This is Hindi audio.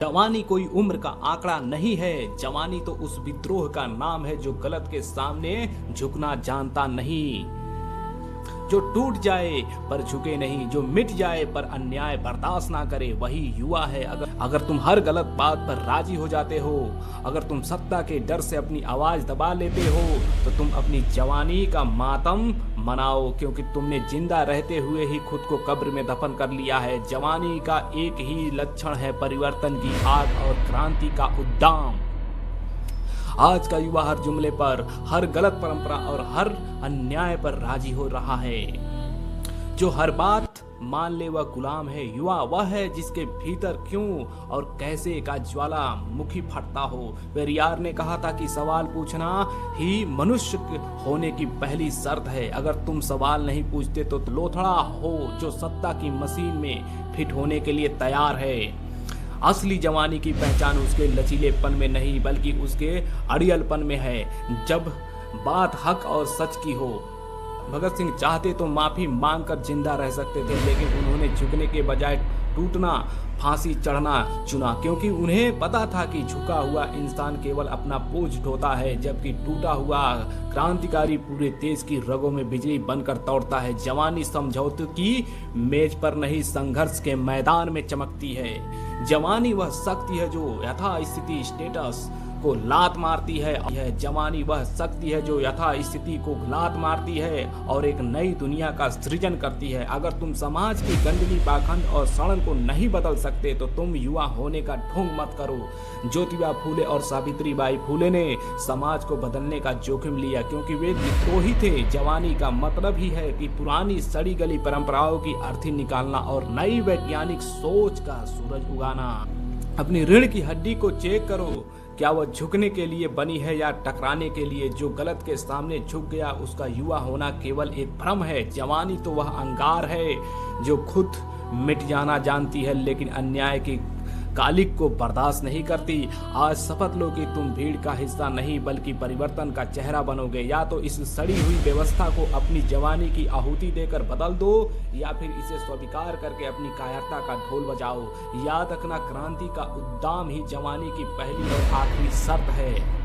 जवानी कोई उम्र का आंकड़ा नहीं है। जवानी तो उस विद्रोह का नाम है जो गलत के सामने झुकना जानता नहीं, जो टूट जाए पर झुके नहीं, जो मिट जाए पर अन्याय बर्दाश्त ना करे, वही युवा है। अगर तुम हर गलत बात पर राजी हो जाते हो, अगर तुम सत्ता के डर से अपनी आवाज दबा लेते हो, तो तुम अपनी जवानी का मातम मनाओ, क्योंकि तुमने जिंदा रहते हुए ही खुद को कब्र में दफन कर लिया है। जवानी का एक ही लक्षण है परिवर्तन की आग और क्रांति का उद्दाम। आज का युवा हर जुमले पर, हर गलत परंपरा और हर अन्याय पर राजी हो रहा है। जो हर बात मान ले वह गुलाम है। युवा वह है जिसके भीतर क्यों और कैसे का ज्वालामुखी फटता हो। पेरियार ने कहा था कि सवाल पूछना ही मनुष्य होने की पहली शर्त है। अगर तुम सवाल नहीं पूछते तो लोथड़ा हो जो सत्ता की मशीन में फिट होने के लिए तैयार है। असली जवानी की पहचान उसके लचीलेपन में नहीं बल्कि उसके अड़ियलपन में है। जब बात हक और सच की हो। भगत सिंह चाहते तो माफी मांगकर जिंदा रह सकते थे, लेकिन उन्होंने झुकने के बजाय टूटना, फांसी चढ़ना चुना, क्योंकि उन्हें पता था कि झुका हुआ इंसान केवल अपना बोझ ढोता है, जबकि टूटा हुआ क्रांतिकारी पूरे देश की रगों में बिजली बनकर तोड़ता है। जवानी समझौते की मेज पर नहीं, संघर्ष के मैदान में चमकती है। जवानी वह शक्ति है जो यथास्थिति स्टेटस को लात मारती है। जवानी वह शक्ति है जो यथा स्थिति को लात मारती है और एक नई दुनिया का सृजन करती है। अगर तुम समाज की गंदगी, पाखंड और सड़न को नहीं बदल सकते तो तुम युवा होने का ढोंग मत करो। ज्योतिबा फूले और सावित्रीबाई फूले ने समाज को बदलने का जोखिम लिया, क्योंकि वे विद्रोही थे। जवानी का मतलब ही है कि पुरानी सड़ी गली परंपराओं की अर्थी निकालना और नई वैज्ञानिक सोच का सूरज उगाना। अपनी रीढ़ की हड्डी को चेक करो, क्या वह झुकने के लिए बनी है या टकराने के लिए। जो गलत के सामने झुक गया उसका युवा होना केवल एक भ्रम है। जवानी तो वह अंगार है जो खुद मिट जाना जानती है, लेकिन अन्याय की कालिक को बर्दाश्त नहीं करती। आज शपथ लो कि तुम भीड़ का हिस्सा नहीं बल्कि परिवर्तन का चेहरा बनोगे। या तो इस सड़ी हुई व्यवस्था को अपनी जवानी की आहुति देकर बदल दो, या फिर इसे स्वीकार करके अपनी कायरता का ढोल बजाओ। याद रखना, क्रांति का उद्दाम ही जवानी की पहली और आखिरी शर्त है।